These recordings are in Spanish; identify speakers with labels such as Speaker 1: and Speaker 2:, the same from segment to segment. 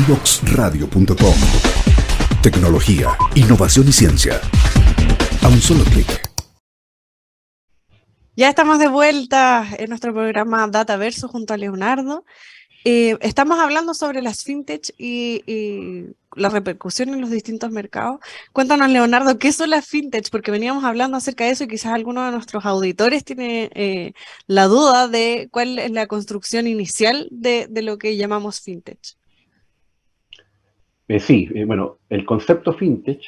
Speaker 1: Divoxradio.com. Tecnología, innovación y ciencia. A un solo clic.
Speaker 2: Ya estamos de vuelta en nuestro programa Dataverso junto a Leonardo. Estamos hablando sobre las fintech y la repercusión en los distintos mercados. Cuéntanos, Leonardo, ¿qué son las fintech? Porque veníamos hablando acerca de eso y quizás alguno de nuestros auditores tiene la duda de cuál es la construcción inicial de lo que llamamos fintech.
Speaker 3: Bueno, el concepto fintech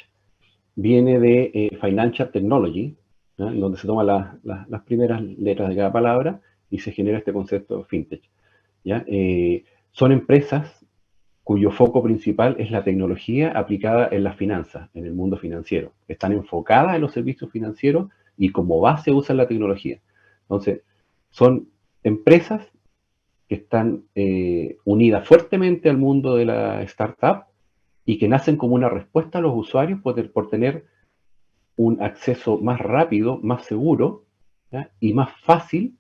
Speaker 3: viene de Financial Technology, ¿no? En donde se toman las primeras letras de cada palabra y se genera este concepto de fintech, ¿ya? Son empresas cuyo foco principal es la tecnología aplicada en las finanzas, en el mundo financiero. Están enfocadas en los servicios financieros y como base usan la tecnología. Entonces, son empresas que están unidas fuertemente al mundo de la startup y que nacen como una respuesta a los usuarios por tener un acceso más rápido, más seguro, ¿ya? Y más fácil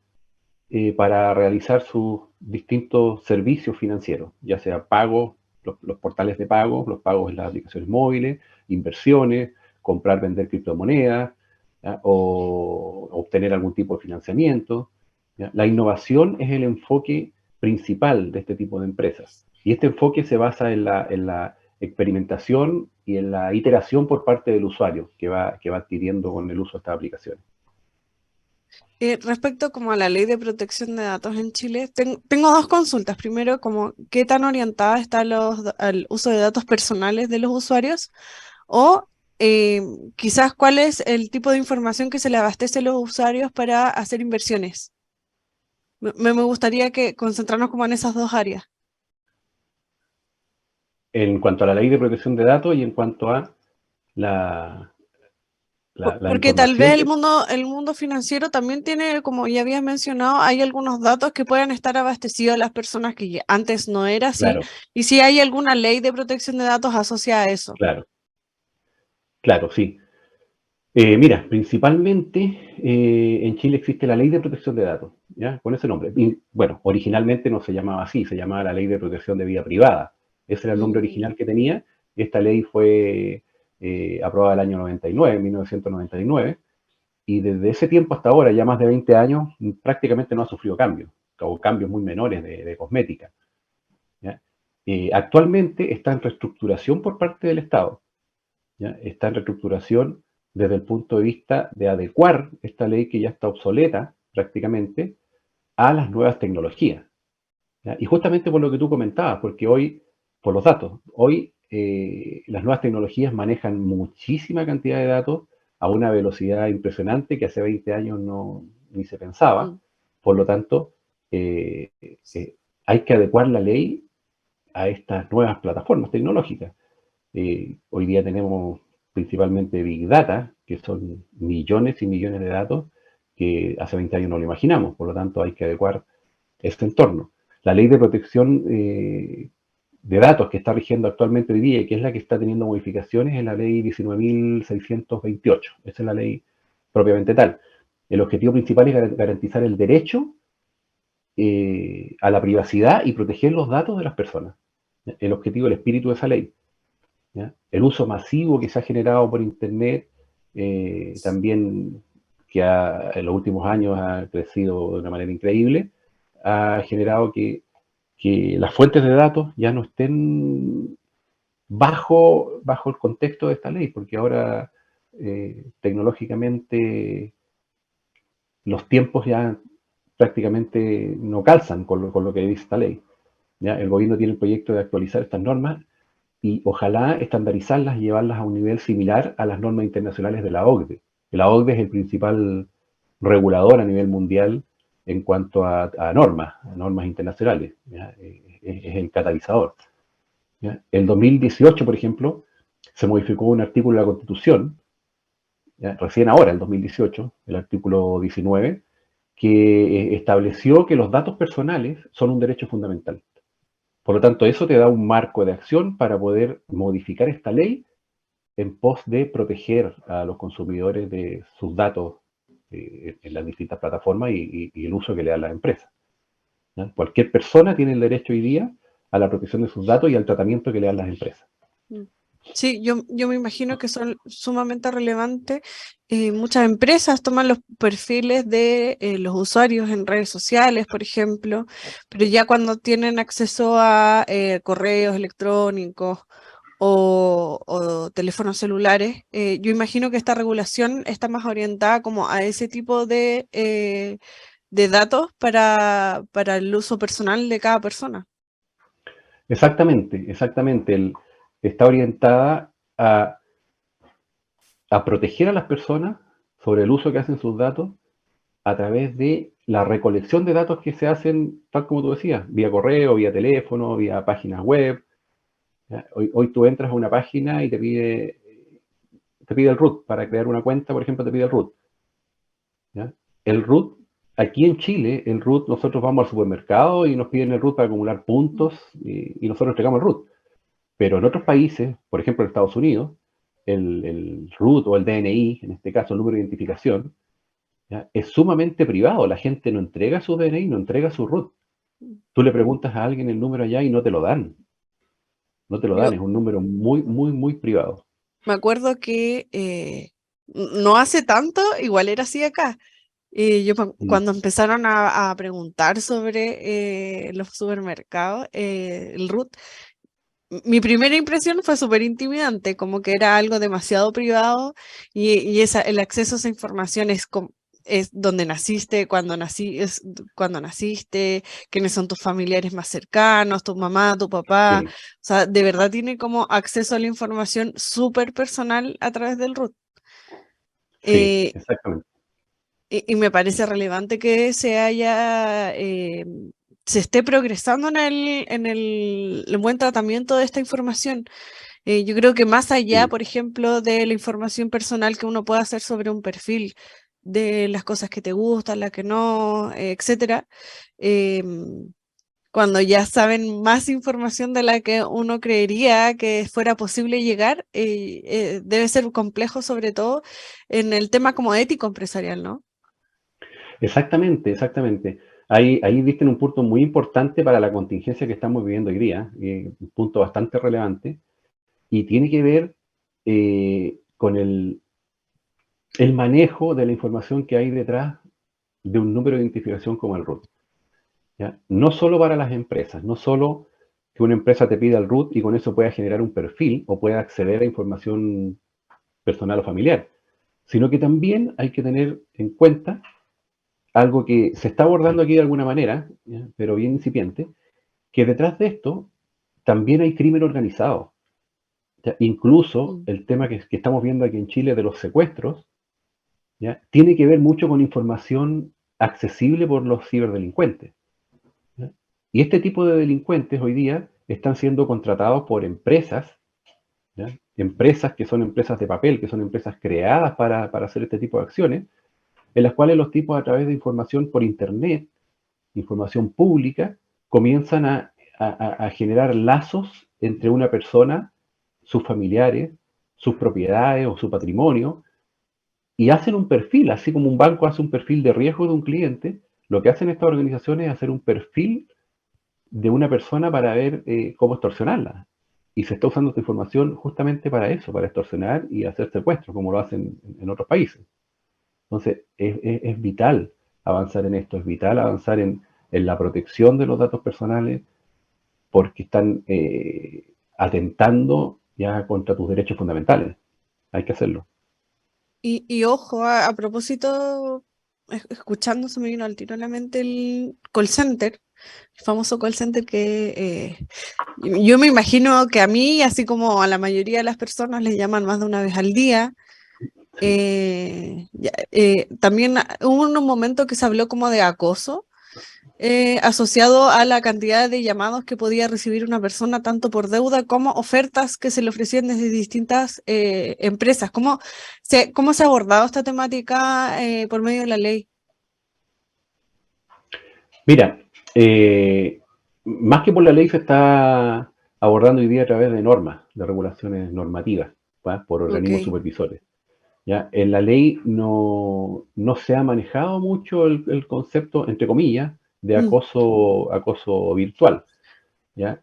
Speaker 3: para realizar sus distintos servicios financieros, ya sea pagos, los portales de pago, los pagos en las aplicaciones móviles, inversiones, comprar, vender criptomonedas, ¿ya? O obtener algún tipo de financiamiento, ¿ya? La innovación es el enfoque principal de este tipo de empresas. Y este enfoque se basa en la experimentación y en la iteración por parte del usuario que va adquiriendo con el uso de estas aplicaciones.
Speaker 2: Respecto como a la ley de protección de datos en Chile, tengo dos consultas. Primero, como qué tan orientada está al uso de datos personales de los usuarios o quizás cuál es el tipo de información que se le abastece a los usuarios para hacer inversiones. Me gustaría que concentrarnos como en esas dos áreas.
Speaker 3: En cuanto a la ley de protección de datos y en cuanto a la, la
Speaker 2: Porque tal vez
Speaker 3: información.
Speaker 2: el mundo financiero también tiene, como ya habías mencionado, hay algunos datos que puedan estar abastecidos a las personas que antes no era así,
Speaker 3: Claro,
Speaker 2: y si hay alguna ley de protección de datos asociada a eso.
Speaker 3: claro, sí. Mira, principalmente en Chile existe la Ley de Protección de Datos, ¿ya? Con ese nombre. Y, bueno, originalmente no se llamaba así, se llamaba la Ley de Protección de Vida Privada. Ese era el nombre
Speaker 2: Mm.
Speaker 3: original que tenía. Esta ley fue aprobada el año 99, 1999, y desde ese tiempo hasta ahora, ya más de 20 años, prácticamente no ha sufrido cambios, o cambios muy menores de cosmética, ¿ya? Actualmente está en reestructuración por parte del Estado, ¿ya? Está en reestructuración desde el punto de vista de adecuar esta ley que ya está obsoleta prácticamente a las nuevas tecnologías, ¿ya? Y justamente por lo que tú comentabas, porque hoy, por los datos, hoy las nuevas tecnologías manejan muchísima cantidad de datos a una velocidad impresionante que hace 20 años ni se pensaba.
Speaker 2: Mm.
Speaker 3: Por lo tanto, eh, hay que adecuar la ley a estas nuevas plataformas tecnológicas. Hoy día tenemos principalmente Big Data, que son millones y millones de datos que hace 20 años no lo imaginamos, por lo tanto hay que adecuar este entorno. La ley de protección de datos que está rigiendo actualmente hoy día y que es la que está teniendo modificaciones es la ley 19.628, esa es la ley propiamente tal. El objetivo principal es garantizar el derecho a la privacidad y proteger los datos de las personas. El objetivo, el espíritu de esa ley, ¿ya? El uso masivo que se ha generado por Internet, también que en los últimos años ha crecido de una manera increíble, ha generado que las fuentes de datos ya no estén bajo el contexto de esta ley, porque ahora tecnológicamente los tiempos ya prácticamente no calzan con lo que dice esta ley, ¿ya? El gobierno tiene el proyecto de actualizar estas normas y ojalá estandarizarlas y llevarlas a un nivel similar a las normas internacionales de la OCDE. La OCDE es el principal regulador a nivel mundial en cuanto a normas internacionales, ¿ya? Es el catalizador, ¿ya? El 2018, por ejemplo, se modificó un artículo de la Constitución, ¿ya? Recién ahora, el 2018, el artículo 19, que estableció que los datos personales son un derecho fundamental. Por lo tanto, eso te da un marco de acción para poder modificar esta ley en pos de proteger a los consumidores de sus datos en las distintas plataformas y el uso que le dan las empresas, ¿ya? Cualquier persona tiene el derecho hoy día a la protección de sus datos y al tratamiento que le dan las empresas.
Speaker 2: Sí, yo me imagino que son sumamente relevantes. Muchas empresas toman los perfiles de los usuarios en redes sociales, por ejemplo, pero ya cuando tienen acceso a correos electrónicos o teléfonos celulares, yo imagino que esta regulación está más orientada como a ese tipo de datos para el uso personal de cada persona.
Speaker 3: Exactamente, exactamente. Está orientada a proteger a las personas sobre el uso que hacen sus datos a través de la recolección de datos que se hacen, tal como tú decías, vía correo, vía teléfono, vía páginas web. ¿Ya? Hoy tú entras a una página y te pide el root. Para crear una cuenta, por ejemplo, te pide el root. ¿Ya? El root, aquí en Chile, el root, nosotros vamos al supermercado y nos piden el root para acumular puntos y nosotros entregamos el root. Pero en otros países, por ejemplo en Estados Unidos, el root o el DNI, en este caso el número de identificación, ¿ya? Es sumamente privado. La gente no entrega su DNI, no entrega su root. Tú le preguntas a alguien el número allá y no te lo dan. No te lo
Speaker 2: Yo
Speaker 3: dan, es un número muy, muy, muy privado.
Speaker 2: me acuerdo que no hace tanto, igual era así acá.
Speaker 3: Mm,
Speaker 2: Cuando empezaron a preguntar sobre los supermercados, el RUT, mi primera impresión fue súper intimidante, como que era algo demasiado privado y el acceso a esa información es donde naciste, cuando naciste, quiénes son tus familiares más cercanos, tu mamá, tu papá.
Speaker 3: sí,
Speaker 2: O sea, de verdad tiene como acceso a la información súper personal a través del RUT.
Speaker 3: sí,
Speaker 2: Eh,
Speaker 3: exactamente.
Speaker 2: y me parece relevante que se esté progresando el buen tratamiento de esta información. Yo creo que más allá,
Speaker 3: Sí.
Speaker 2: por ejemplo, de la información personal que uno puede hacer sobre un perfil, de las cosas que te gustan, las que no, etcétera, cuando ya saben más información de la que uno creería que fuera posible llegar, debe ser complejo, sobre todo en el tema como ético empresarial, ¿no?
Speaker 3: Exactamente, exactamente. Ahí diste en un punto muy importante para la contingencia que estamos viviendo hoy día, un punto bastante relevante, y tiene que ver con el manejo de la información que hay detrás de un número de identificación como el root. ¿Ya? No solo para las empresas, no solo que una empresa te pida el root y con eso pueda generar un perfil o pueda acceder a información personal o familiar, sino que también hay que tener en cuenta algo que se está abordando aquí de alguna manera, ¿ya? Pero bien incipiente, que detrás de esto también hay crimen organizado. ¿Ya? Incluso
Speaker 2: Mm.
Speaker 3: el tema que estamos viendo aquí en Chile de los secuestros, ¿ya? Tiene que ver mucho con información accesible por los ciberdelincuentes. ¿Ya? Y este tipo de delincuentes hoy día están siendo contratados por empresas, ¿ya? Empresas que son empresas de papel, que son empresas creadas para hacer este tipo de acciones, en las cuales los tipos a través de información por internet, información pública, comienzan a generar lazos entre una persona, sus familiares, sus propiedades o su patrimonio, y hacen un perfil, así como un banco hace un perfil de riesgo de un cliente, lo que hacen estas organizaciones es hacer un perfil de una persona para ver cómo extorsionarla. Y se está usando esta información justamente para eso, para extorsionar y hacer secuestros, como lo hacen en otros países. Entonces, es vital avanzar en esto, es vital avanzar en la protección de los datos personales, porque están atentando ya contra tus derechos fundamentales. Hay que hacerlo.
Speaker 2: Y ojo, a propósito, escuchando se me vino al tiro a la mente el call center, el famoso call center que yo me imagino que a mí, así como a la mayoría de las personas, les llaman más de una vez al día.
Speaker 3: Sí.
Speaker 2: También hubo un momento que se habló como de acoso, asociado a la cantidad de llamados que podía recibir una persona, tanto por deuda como ofertas que se le ofrecían desde distintas empresas. ¿Cómo se ha abordado esta temática por medio de la ley?
Speaker 3: Mira, más que por la ley se está abordando hoy día a través de normas, de regulaciones normativas, ¿va? Por
Speaker 2: Ok.
Speaker 3: organismos supervisores. ¿Ya? En la ley no se ha manejado mucho el concepto, entre comillas, de
Speaker 2: Mm,
Speaker 3: acoso virtual. ¿ya?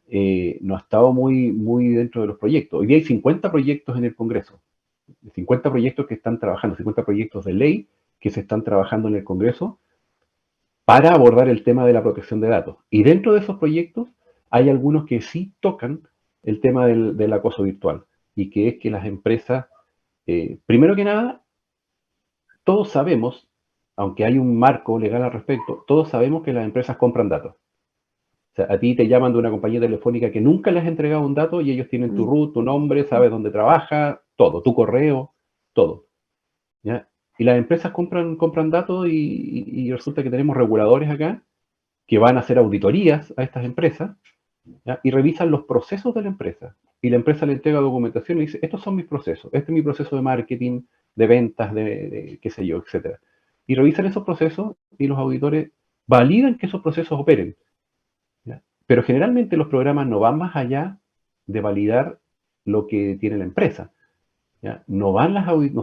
Speaker 3: No ha estado muy dentro de los proyectos. Hoy día hay 50 proyectos en el Congreso, 50 proyectos que están trabajando, 50 proyectos de ley que se están trabajando en el Congreso para abordar el tema de la protección de datos. Y dentro de esos proyectos hay algunos que sí tocan el tema del acoso virtual, y que es que las empresas, primero que nada, todos sabemos, aunque hay un marco legal al respecto, todos sabemos que las empresas compran datos. O sea, a ti te llaman de una compañía telefónica que nunca les has entregado un dato y ellos tienen tu root, tu nombre, sabes dónde trabaja, todo, tu correo, todo. ¿Ya? Y las empresas compran datos y resulta que tenemos reguladores acá que van a hacer auditorías a estas empresas, ¿ya? Y revisan los procesos de la empresa. Y la empresa le entrega documentación y dice, estos son mis procesos, este es mi proceso de marketing, de ventas, de qué sé yo, etcétera. Y revisan esos procesos y los auditores validan que esos procesos operen. ¿Ya? Pero generalmente los programas no van más allá de validar lo que tiene la empresa. ¿Ya? No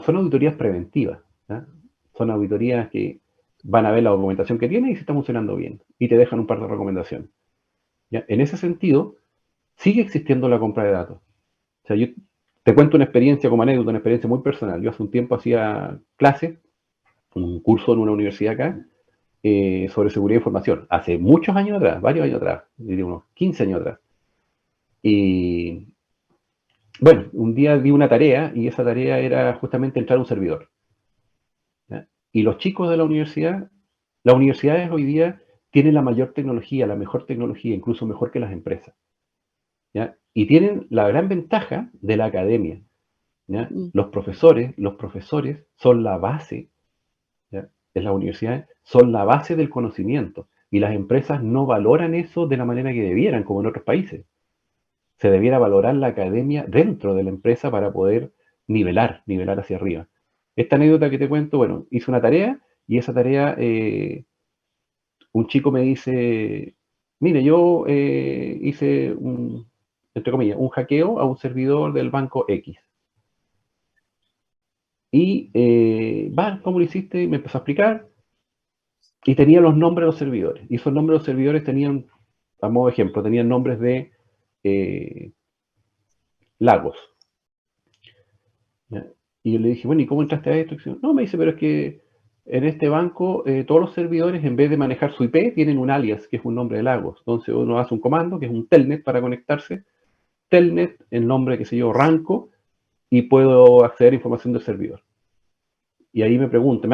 Speaker 3: son auditorías preventivas, ¿ya? Son auditorías que van a ver la documentación que tiene y si está funcionando bien. Y te dejan un par de recomendaciones. ¿Ya? En ese sentido, sigue existiendo la compra de datos. O sea, yo te cuento una experiencia como anécdota, una experiencia muy personal. Yo hace un tiempo hacía clases, un curso en una universidad acá, sobre seguridad de información. Hace muchos años atrás, varios años atrás, diría unos 15 años atrás. Y bueno, un día di una tarea y esa tarea era justamente entrar a un servidor. ¿Ya? Y los chicos de la universidad, las universidades hoy día tienen la mayor tecnología, la mejor tecnología, incluso mejor que las empresas. ¿Ya? Y tienen la gran ventaja de la academia. ¿Ya? Los profesores son la base, ¿ya? En las universidades son la base del conocimiento. Y las empresas no valoran eso de la manera que debieran, como en otros países. Se debiera valorar la academia dentro de la empresa para poder nivelar hacia arriba. Esta anécdota que te cuento, bueno, hice una tarea y esa tarea, un chico me dice, mire, yo hice entre comillas, un hackeo a un servidor del banco X. Y, ¿cómo lo hiciste? Y me empezó a explicar y tenía los nombres de los servidores. Y esos nombres de los servidores tenían, a modo de ejemplo, tenían nombres de lagos. ¿Ya? Y yo le dije, bueno, ¿y cómo entraste a esto? No, me dice, pero es que en este banco todos los servidores, en vez de manejar su IP, tienen un alias, que es un nombre de lagos. Entonces uno hace un comando, que es un telnet para conectarse. Telnet, el nombre, qué sé yo, Ranco, y puedo acceder a información del servidor. Y ahí me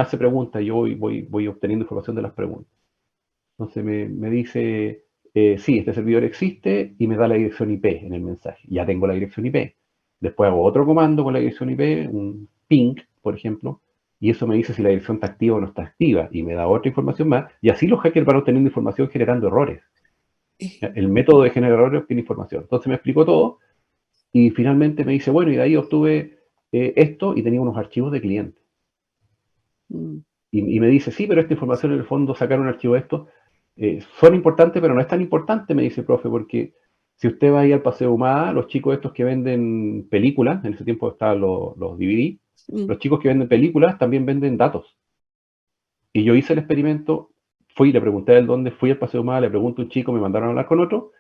Speaker 3: hace preguntas, y yo voy obteniendo información de las preguntas. Entonces me dice, sí, este servidor existe, y me da la dirección IP en el mensaje. Ya tengo la dirección IP. Después hago otro comando con la dirección IP, un ping, por ejemplo, y eso me dice si la dirección está activa o no está activa, y me da otra información más, y así los hackers van obteniendo información generando errores. El método de generar errores obtiene información. Entonces me explicó todo, y finalmente me dice, bueno, y de ahí obtuve esto, y tenía unos archivos de clientes. Y me dice, sí, pero esta información en el fondo, sacar un archivo de esto, son importantes, pero no es tan importante, me dice el profe, porque si usted va ahí al Paseo Humada, los chicos estos que venden películas, en ese tiempo estaban los DVD, los chicos que venden películas también venden datos. Y yo hice el experimento, le pregunté a él dónde, fui al Paseo Humada, le pregunto a un chico, me mandaron a hablar con otro,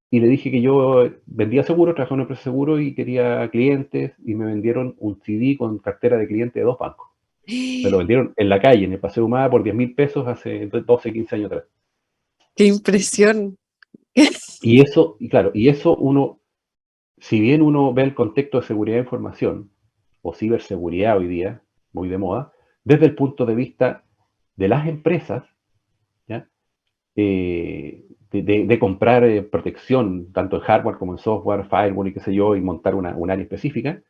Speaker 3: y le dije que yo vendía seguros, trabajaba en una empresa de seguros y quería clientes, y me vendieron un CD con cartera de cliente de 2 bancos. Me lo vendieron en la calle, en el Paseo Humada, por 10.000 pesos hace 12, 15 años atrás.
Speaker 2: ¡Qué impresión!
Speaker 3: Y eso, uno, si bien uno ve el contexto de seguridad de información, o ciberseguridad hoy día, muy de moda, desde el punto de vista de las empresas, ¿ya? De comprar protección, tanto en hardware como en software, firewall y qué sé yo, y montar un área específica,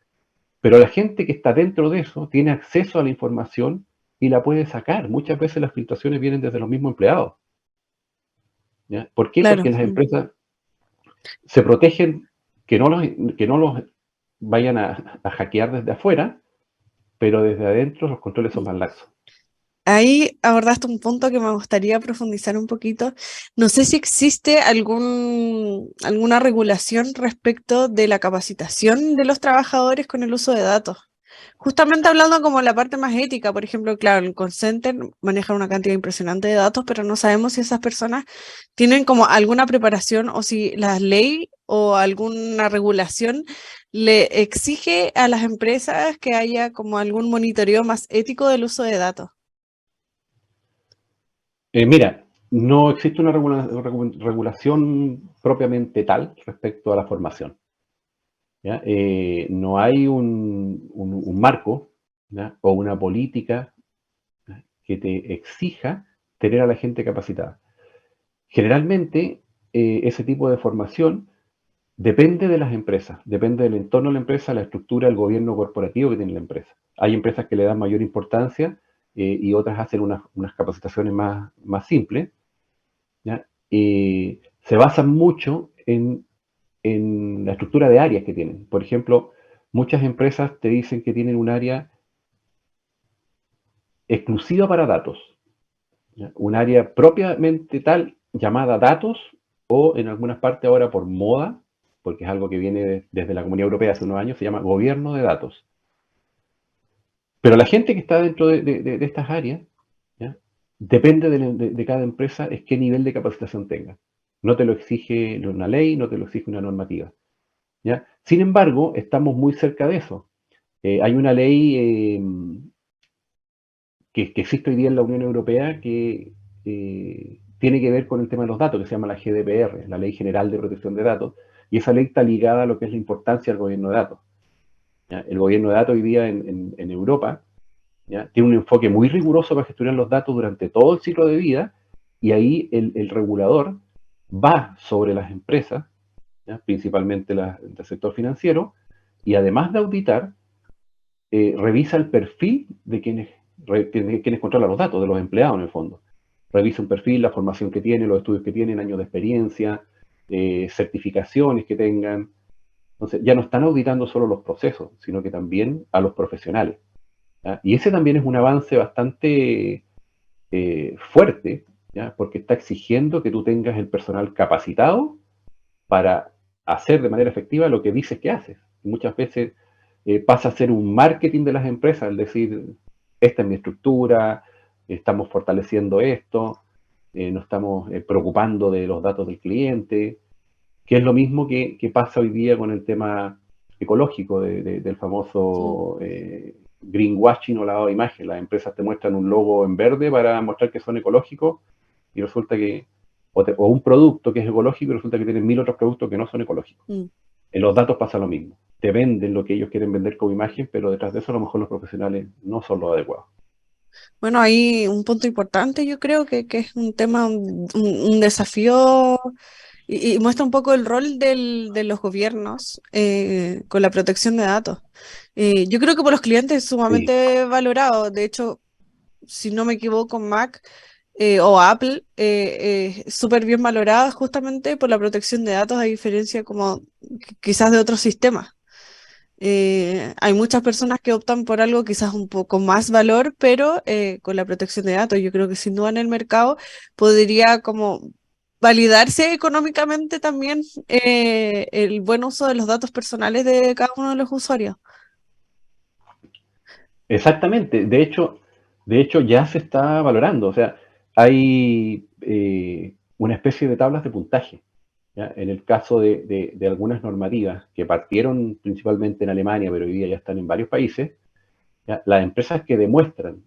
Speaker 3: pero la gente que está dentro de eso tiene acceso a la información y la puede sacar. Muchas veces las filtraciones vienen desde los mismos empleados. ¿Ya? ¿Por qué?
Speaker 2: Claro.
Speaker 3: Porque las empresas se protegen que no los vayan a hackear desde afuera, pero desde adentro los controles son más laxos.
Speaker 2: Ahí abordaste un punto que me gustaría profundizar un poquito. No sé si existe alguna regulación respecto de la capacitación de los trabajadores con el uso de datos. Justamente hablando como la parte más ética, por ejemplo, claro, el call center maneja una cantidad impresionante de datos, pero no sabemos si esas personas tienen como alguna preparación o si la ley o alguna regulación le exige a las empresas que haya como algún monitoreo más ético del uso de datos.
Speaker 3: Mira, no existe una regulación propiamente tal respecto a la formación. ¿Ya? No hay un marco, ¿ya? O una política, ¿ya? Que te exija tener a la gente capacitada. Generalmente, ese tipo de formación depende de las empresas, depende del entorno de la empresa, la estructura, el gobierno corporativo que tiene la empresa. Hay empresas que le dan mayor importancia y otras hacen unas capacitaciones más simples, ¿ya? Se basan mucho en la estructura de áreas que tienen. Por ejemplo, muchas empresas te dicen que tienen un área exclusiva para datos, ¿ya? Un área propiamente tal llamada datos, o en algunas partes ahora por moda, porque es algo que viene desde la Comunidad Europea hace unos años, se llama gobierno de datos. Pero la gente que está dentro de estas áreas, ¿ya? Depende de cada empresa, es qué nivel de capacitación tenga. No te lo exige una ley, no te lo exige una normativa, ¿ya? Sin embargo, estamos muy cerca de eso. Hay una ley que existe hoy día en la Unión Europea que tiene que ver con el tema de los datos, que se llama la GDPR, la Ley General de Protección de Datos, y esa ley está ligada a lo que es la importancia del gobierno de datos, ¿ya? El gobierno de datos hoy día en Europa, ¿ya? Tiene un enfoque muy riguroso para gestionar los datos durante todo el ciclo de vida, y ahí el regulador va sobre las empresas, ¿ya? Principalmente del sector financiero, y además de auditar, revisa el perfil de quienes controlan los datos, de los empleados en el fondo. Revisa un perfil, la formación que tienen, los estudios que tienen, años de experiencia, certificaciones que tengan. Entonces, ya no están auditando solo los procesos, sino que también a los profesionales, ¿ya? Y ese también es un avance bastante fuerte, ¿ya? Porque está exigiendo que tú tengas el personal capacitado para hacer de manera efectiva lo que dices que haces. Y muchas veces pasa a ser un marketing de las empresas, es decir, esta es mi estructura, estamos fortaleciendo esto, nos estamos preocupando de los datos del cliente, que es lo mismo que pasa hoy día con el tema ecológico del
Speaker 2: Sí.
Speaker 3: famoso greenwashing o lavado de imagen. Las empresas te muestran un logo en verde para mostrar que son ecológicos y resulta que, o un producto que es ecológico y resulta que tienen 1000 otros productos que no son ecológicos.
Speaker 2: Mm.
Speaker 3: En los datos pasa lo mismo. Te venden lo que ellos quieren vender como imagen, pero detrás de eso a lo mejor los profesionales no son los adecuados.
Speaker 2: Bueno, hay un punto importante, yo creo que es un tema, un desafío y muestra un poco el rol de los gobiernos con la protección de datos. Yo creo que por los clientes es
Speaker 3: Sí,
Speaker 2: sumamente valorado. De hecho, si no me equivoco, Mac o Apple es súper bien valorada justamente por la protección de datos, a diferencia como quizás de otros sistemas. Hay muchas personas que optan por algo quizás un poco más valor, pero con la protección de datos, yo creo que sin duda en el mercado podría como validarse económicamente también el buen uso de los datos personales de cada uno de los usuarios.
Speaker 3: exactamente. De hecho ya se está valorando. O sea, hay una especie de tablas de puntaje, ¿ya? En el caso de algunas normativas que partieron principalmente en Alemania, pero hoy día ya están en varios países, ¿ya? Las empresas que demuestran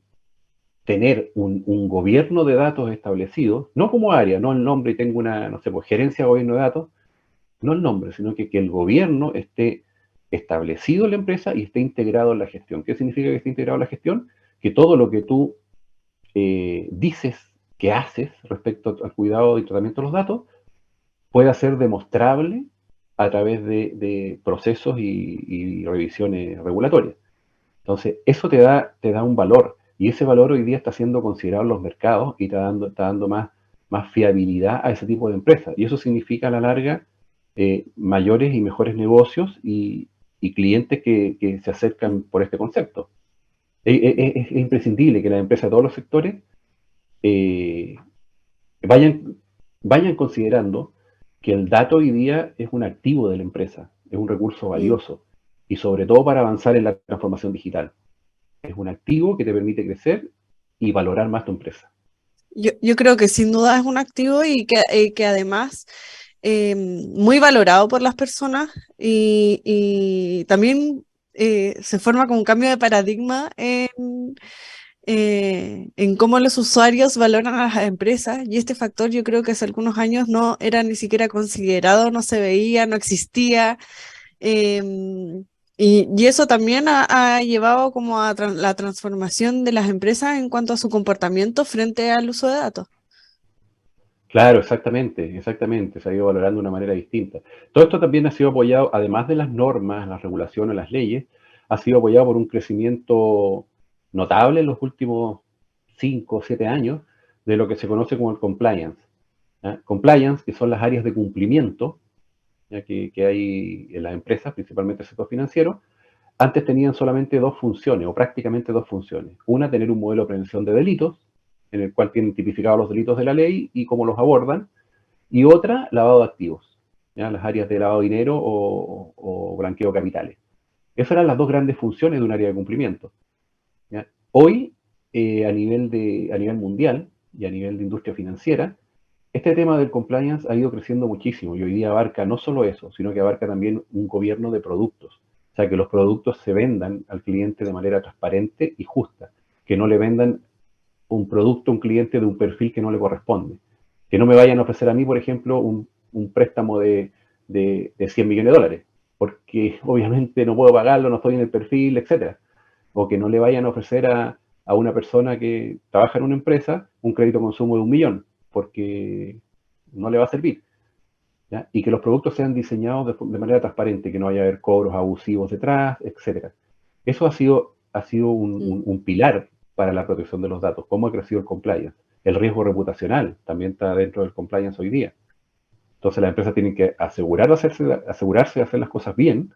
Speaker 3: tener un gobierno de datos establecido, no como área, no el nombre y tengo una, no sé, pues gerencia de gobierno de datos, no el nombre, sino que el gobierno esté establecido en la empresa y esté integrado en la gestión. ¿Qué significa que esté integrado en la gestión? Que todo lo que tú dices que haces respecto al cuidado y tratamiento de los datos pueda ser demostrable a través de procesos y revisiones regulatorias. Entonces, eso te da un valor, y ese valor hoy día está siendo considerado en los mercados y está dando más fiabilidad a ese tipo de empresas. Y eso significa a la larga mayores y mejores negocios y clientes que se acercan por este concepto. Es imprescindible que las empresas de todos los sectores eh, vayan, vayan considerando que el dato hoy día es un activo de la empresa, es un recurso
Speaker 2: Mm.
Speaker 3: valioso. y sobre todo para avanzar en la transformación digital. Es un activo que te permite crecer y valorar más tu empresa.
Speaker 2: Yo creo que sin duda es un activo y que además muy valorado por las personas y también se forma como un cambio de paradigma en cómo los usuarios valoran a las empresas y este factor yo creo que hace algunos años no era ni siquiera considerado, no se veía, no existía. Y eso también ha llevado como a la transformación de las empresas en cuanto a su comportamiento frente al uso de datos.
Speaker 3: Claro, exactamente, se ha ido valorando de una manera distinta. Todo esto también ha sido apoyado, además de las normas, las regulaciones, las leyes, ha sido apoyado por un crecimiento notable en los últimos 5 o 7 años de lo que se conoce como el compliance. ¿Ya? Compliance, que son las áreas de cumplimiento, ya que hay en las empresas, principalmente el sector financiero, antes tenían solamente 2 funciones, o prácticamente 2 funciones. Una, tener un modelo de prevención de delitos, en el cual tienen tipificados los delitos de la ley y cómo los abordan, y otra, lavado de activos, ¿ya? Las áreas de lavado de dinero o blanqueo de capitales. Esas eran las 2 grandes funciones de un área de cumplimiento. ¿Ya? Hoy, a nivel mundial y a nivel de industria financiera, este tema del compliance ha ido creciendo muchísimo y hoy día abarca no solo eso, sino que abarca también un gobierno de productos. O sea, que los productos se vendan al cliente de manera transparente y justa, que no le vendan un producto a un cliente de un perfil que no le corresponde. Que no me vayan a ofrecer a mí, por ejemplo, un préstamo de 100 millones de dólares, porque obviamente no puedo pagarlo, no estoy en el perfil, etc. O que no le vayan a ofrecer a una persona que trabaja en una empresa un crédito de consumo de 1 millón, porque no le va a servir. ¿Ya? Y que los productos sean diseñados de manera transparente, que no vaya a haber cobros abusivos detrás, etc. Eso ha sido un pilar para la protección de los datos. ¿Cómo ha crecido el compliance? El riesgo reputacional también está dentro del compliance hoy día. Entonces las empresas tienen que asegurarse de hacer las cosas bien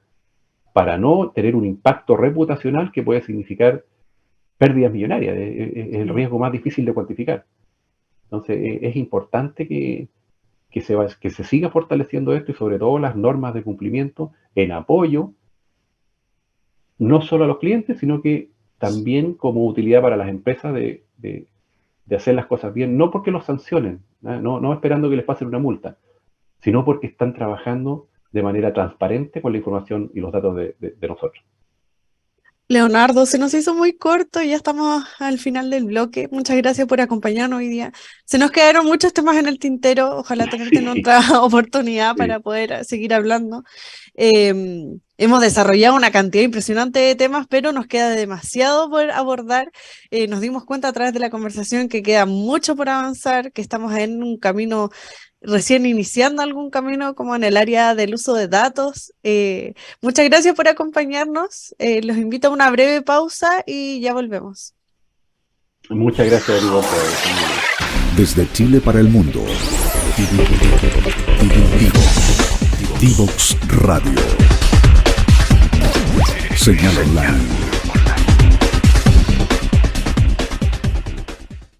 Speaker 3: para no tener un impacto reputacional que puede significar pérdidas millonarias. Es el riesgo más difícil de cuantificar. Entonces es importante que se siga fortaleciendo esto y sobre todo las normas de cumplimiento en apoyo no solo a los clientes, sino que también como utilidad para las empresas de hacer las cosas bien, no porque los sancionen, no esperando que les pasen una multa, sino porque están trabajando de manera transparente con la información y los datos de nosotros.
Speaker 2: Leonardo, se nos hizo muy corto y ya estamos al final del bloque. Muchas gracias por acompañarnos hoy día. Se nos quedaron muchos temas en el tintero. Ojalá tenerte en otra oportunidad para poder seguir hablando. Hemos desarrollado una cantidad impresionante de temas, pero nos queda demasiado por abordar. Nos dimos cuenta a través de la conversación que queda mucho por avanzar, que estamos en un camino recién iniciando algún camino como en el área del uso de datos. Muchas gracias por acompañarnos. Los invito a una breve pausa y ya volvemos.
Speaker 3: Muchas gracias, Diego.
Speaker 1: Desde Chile para el mundo. Divox Radio. Señal online.